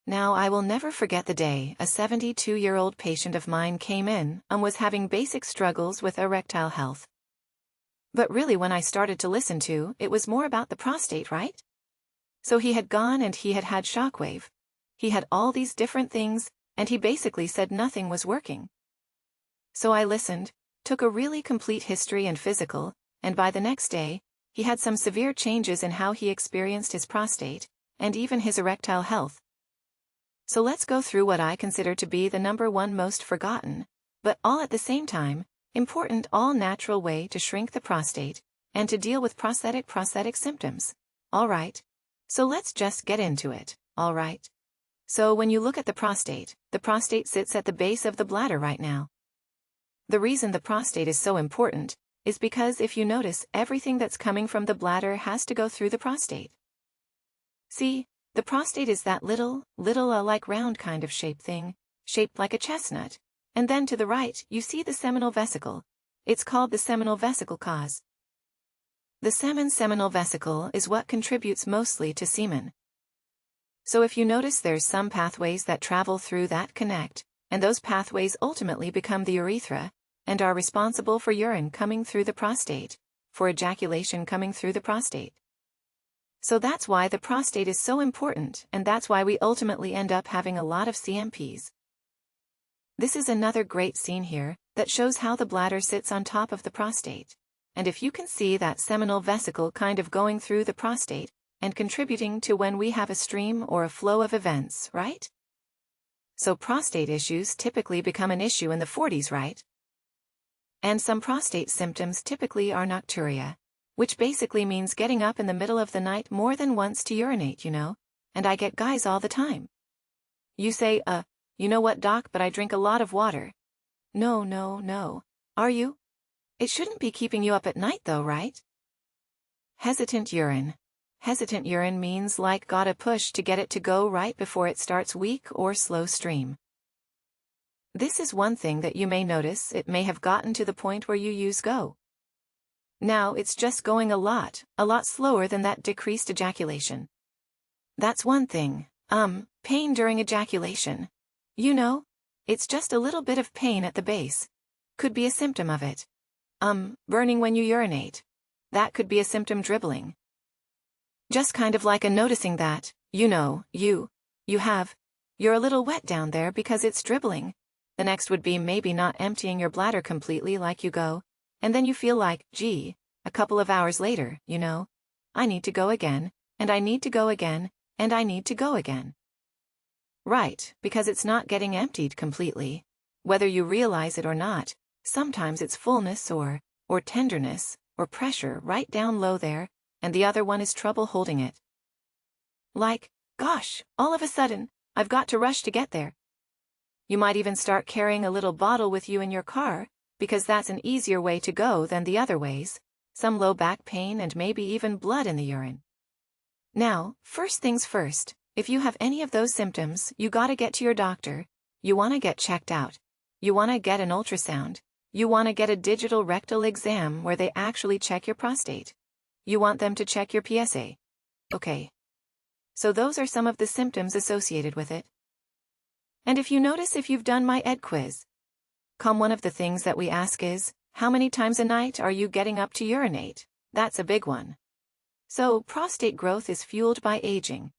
Now I will never forget the day a 72-year-old patient of mine came in and was having basic struggles with erectile health. But really when I started to listen to, it was more about the prostate, right? So he had gone and he had had shockwave. He had all these different things, and he basically said nothing was working. So I listened, took a really complete history and physical, and by the next day, he had some severe changes in how he experienced his prostate, and even his erectile health. So let's go through what I consider to be the #1 most forgotten, but all at the same time, important all-natural way to shrink the prostate, and to deal with prosthetic symptoms. Alright. So let's just get into it, alright? So when you look at the prostate sits at the base of the bladder right now. The reason the prostate is so important is because if you notice, everything that's coming from the bladder has to go through the prostate. See, the prostate is that little like round kind of shape thing, shaped like a chestnut, and then to the right you see the seminal vesicle. It's called the seminal vesicle cause. The seminal vesicle is what contributes mostly to semen. So if you notice there's some pathways that travel through that connect, and those pathways ultimately become the urethra, and are responsible for urine coming through the prostate, for ejaculation coming through the prostate. So that's why the prostate is so important, and that's why we ultimately end up having a lot of CMPs. This is another great scene here that shows how the bladder sits on top of the prostate. And if you can see that seminal vesicle kind of going through the prostate, and contributing to when we have a stream or a flow of events, right? So prostate issues typically become an issue in the 40s, right? And some prostate symptoms typically are nocturia, which basically means getting up in the middle of the night more than once to urinate, and I get guys all the time. You say, you know what, doc, but I drink a lot of water. No. Are you? It shouldn't be keeping you up at night though, right? Hesitant urine. Hesitant urine means like gotta push to get it to go right before it starts weak or slow stream. This is one thing that you may notice. It may have gotten to the point where you use go. Now it's just going a lot slower than that decreased ejaculation. That's one thing. Pain during ejaculation. It's just a little bit of pain at the base. Could be a symptom of it. Burning when you urinate. That could be a symptom. Dribbling. Just kind of like a noticing that, you're a little wet down there because it's dribbling. The next would be maybe not emptying your bladder completely like you go, and then you feel like, gee, a couple of hours later, I need to go again, and I need to go again, and I need to go again. Right, because it's not getting emptied completely. Whether you realize it or not, sometimes it's fullness or tenderness, or pressure right down low there, and the other one is trouble holding it. Like, gosh, all of a sudden, I've got to rush to get there. You might even start carrying a little bottle with you in your car, because that's an easier way to go than the other ways, some low back pain and maybe even blood in the urine. Now, first things first, if you have any of those symptoms, you gotta get to your doctor. You wanna get checked out. You wanna get an ultrasound. You wanna get a digital rectal exam where they actually check your prostate. You want them to check your PSA. Okay. So those are some of the symptoms associated with it. And if you notice if you've done my ED quiz, one of the things that we ask is, how many times a night are you getting up to urinate? That's a big one. So prostate growth is fueled by aging.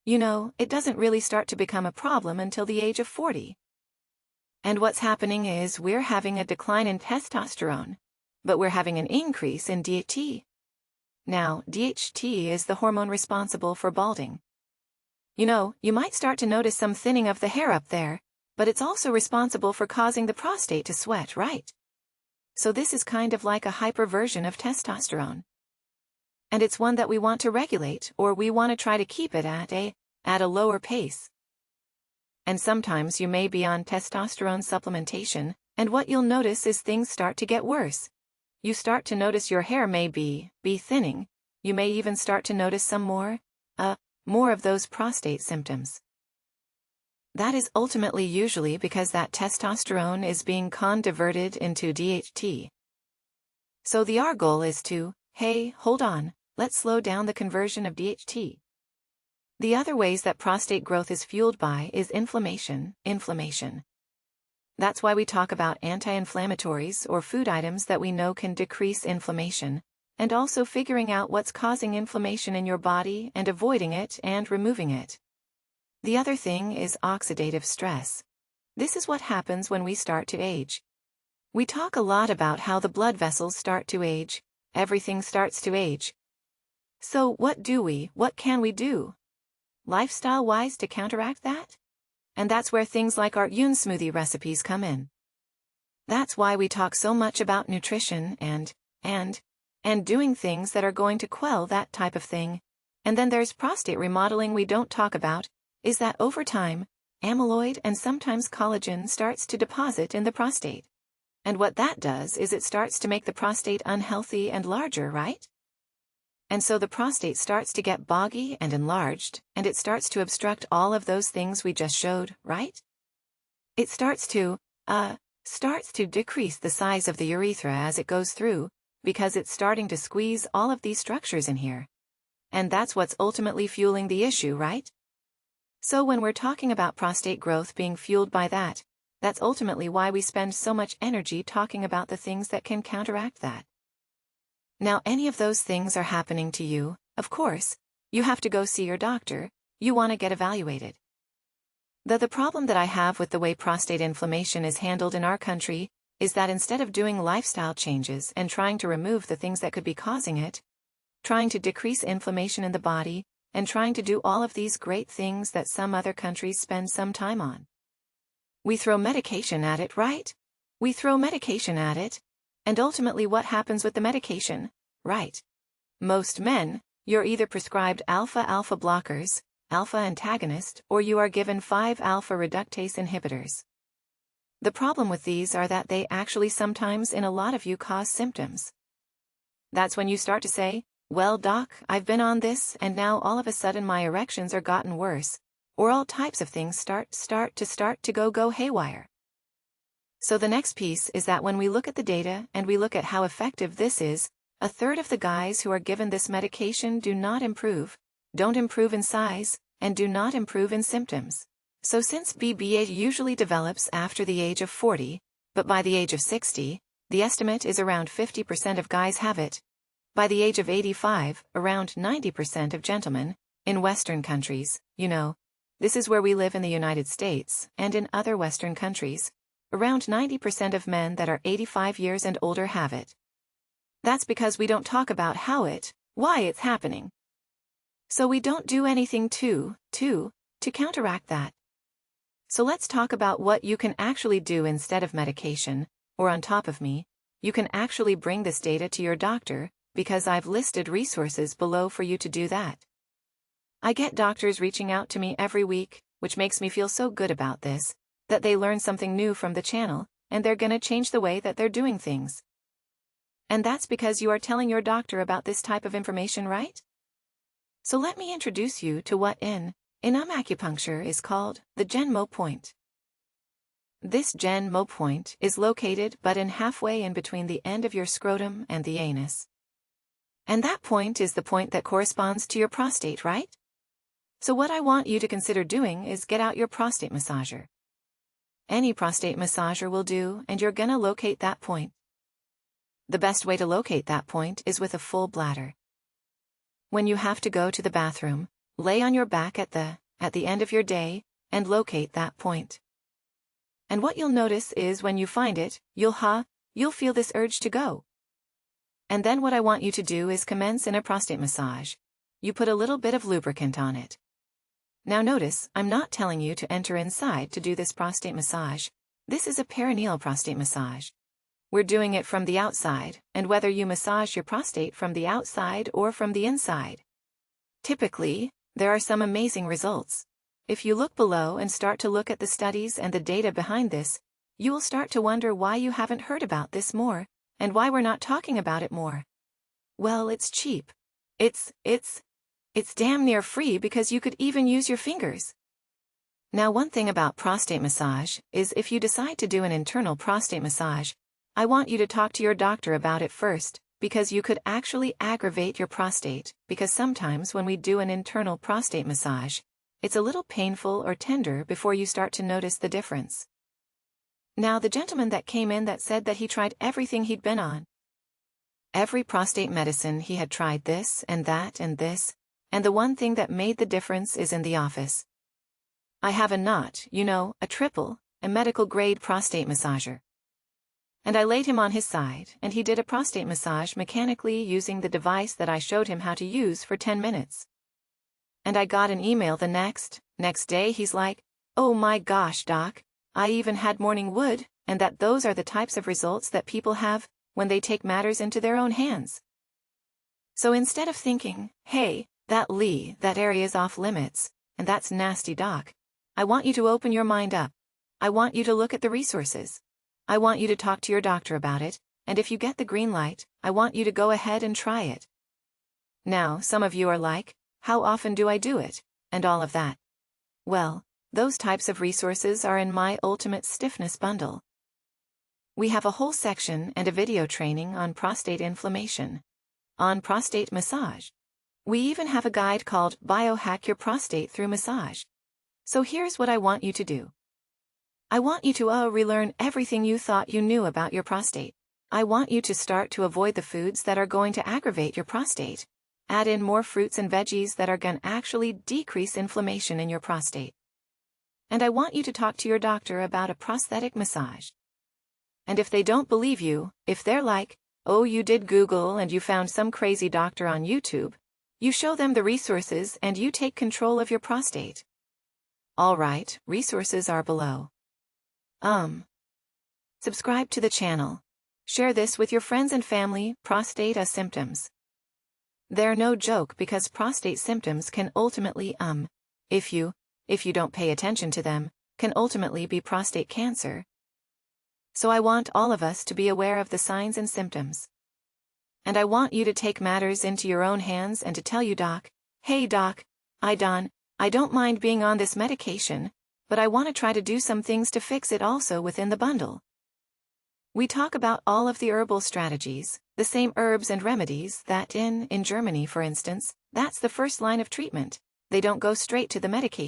It doesn't really start to become a problem until the age of 40. And what's happening is we're having a decline in testosterone, but we're having an increase in DHT. Now, DHT is the hormone responsible for balding. You might start to notice some thinning of the hair up there, but it's also responsible for causing the prostate to sweat, right? So this is kind of like a hyperversion of testosterone. And it's one that we want to regulate, or we want to try to keep it at a lower pace. And sometimes you may be on testosterone supplementation, and what you'll notice is things start to get worse. You start to notice your hair may be thinning. You may even start to notice some more of those prostate symptoms. That is ultimately usually because that testosterone is being converted into DHT. So our goal is to, hey, hold on, let's slow down the conversion of DHT. The other ways that prostate growth is fueled by is inflammation. That's why we talk about anti-inflammatories or food items that we know can decrease inflammation, and also figuring out what's causing inflammation in your body and avoiding it and removing it. The other thing is oxidative stress. This is what happens when we start to age. We talk a lot about how the blood vessels start to age, everything starts to age. So what can we do? Lifestyle-wise to counteract that? And that's where things like our Yun smoothie recipes come in. That's why we talk so much about nutrition and doing things that are going to quell that type of thing. And then there's prostate remodeling we don't talk about, is that over time, amyloid and sometimes collagen starts to deposit in the prostate. And what that does is it starts to make the prostate unhealthy and larger, right? And so the prostate starts to get boggy and enlarged, and it starts to obstruct all of those things we just showed, right? It starts to decrease the size of the urethra as it goes through, because it's starting to squeeze all of these structures in here. And that's what's ultimately fueling the issue, right? So when we're talking about prostate growth being fueled by that, that's ultimately why we spend so much energy talking about the things that can counteract that. Now, any of those things are happening to you, of course, you have to go see your doctor, you want to get evaluated. The problem that I have with the way prostate inflammation is handled in our country is that instead of doing lifestyle changes and trying to remove the things that could be causing it, trying to decrease inflammation in the body, and trying to do all of these great things that some other countries spend some time on, we throw medication at it, right? We throw medication at it. And ultimately what happens with the medication, right? Most men, you're either prescribed alpha blockers, alpha antagonist, or you are given 5-alpha reductase inhibitors. The problem with these are that they actually sometimes in a lot of you cause symptoms. That's when you start to say, well doc, I've been on this and now all of a sudden my erections are gotten worse, or all types of things start to go haywire. So the next piece is that when we look at the data and we look at how effective this is, a third of the guys who are given this medication don't improve in size, and do not improve in symptoms. So since BBA usually develops after the age of 40, but by the age of 60, the estimate is around 50% of guys have it. By the age of 85, around 90% of gentlemen, in Western countries, this is where we live in the United States, and in other Western countries, around 90% of men that are 85 years and older have it. That's because we don't talk about why it's happening. So we don't do anything to counteract that. So let's talk about what you can actually do instead of medication, or on top of me. You can actually bring this data to your doctor, because I've listed resources below for you to do that. I get doctors reaching out to me every week, which makes me feel so good about this, that they learn something new from the channel, and they're gonna change the way that they're doing things. And that's because you are telling your doctor about this type of information, right? So let me introduce you to what in acupuncture is called the Gen-Mo point. This Gen-Mo point is located but in halfway in between the end of your scrotum and the anus. And that point is the point that corresponds to your prostate, right? So what I want you to consider doing is get out your prostate massager. Any prostate massager will do, and you're gonna locate that point. The best way to locate that point is with a full bladder. When you have to go to the bathroom, lay on your back at the end of your day, and locate that point. And what you'll notice is when you find it, you'll feel this urge to go. And then what I want you to do is commence in a prostate massage. You put a little bit of lubricant on it. Now notice, I'm not telling you to enter inside to do this prostate massage. This is a perineal prostate massage. We're doing it from the outside, and whether you massage your prostate from the outside or from the inside. Typically, there are some amazing results. If you look below and start to look at the studies and the data behind this, you will start to wonder why you haven't heard about this more, and why we're not talking about it more. Well, it's cheap. It's damn near free because you could even use your fingers. Now, one thing about prostate massage is if you decide to do an internal prostate massage, I want you to talk to your doctor about it first, because you could actually aggravate your prostate, because sometimes when we do an internal prostate massage, it's a little painful or tender before you start to notice the difference. Now the gentleman that came in that said that he tried everything he'd been on. Every prostate medicine he had tried this and that and this, and the one thing that made the difference is in the office. I have a triple, a medical-grade prostate massager. And I laid him on his side, and he did a prostate massage mechanically using the device that I showed him how to use for 10 minutes. And I got an email the next day. He's like, "Oh my gosh, doc, I even had morning wood," and that those are the types of results that people have when they take matters into their own hands. So instead of thinking, "Hey, that area's off limits, and that's nasty, doc," I want you to open your mind up. I want you to look at the resources. I want you to talk to your doctor about it, and if you get the green light, I want you to go ahead and try it. Now, some of you are like, "How often do I do it?" and all of that. Well, those types of resources are in my Ultimate Stiffness bundle. We have a whole section and a video training on prostate inflammation, on prostate massage. We even have a guide called Biohack Your Prostate Through Massage. So here's what I want you to do. I want you to relearn everything you thought you knew about your prostate. I want you to start to avoid the foods that are going to aggravate your prostate. Add in more fruits and veggies that are going to actually decrease inflammation in your prostate. And I want you to talk to your doctor about a prosthetic massage. And if they don't believe you, if they're like, "Oh, you did Google and you found some crazy doctor on YouTube," you show them the resources and you take control of your prostate. All right, resources are below. Subscribe to the channel. Share this with your friends and family. Prostate symptoms. They're no joke because prostate symptoms can ultimately, if you don't pay attention to them, can ultimately be prostate cancer. So I want all of us to be aware of the signs and symptoms. And I want you to take matters into your own hands and to tell you, "Doc, hey doc, I don't mind being on this medication, but I want to try to do some things to fix it also within the bundle." We talk about all of the herbal strategies, the same herbs and remedies that in Germany, for instance, that's the first line of treatment. They don't go straight to the medication.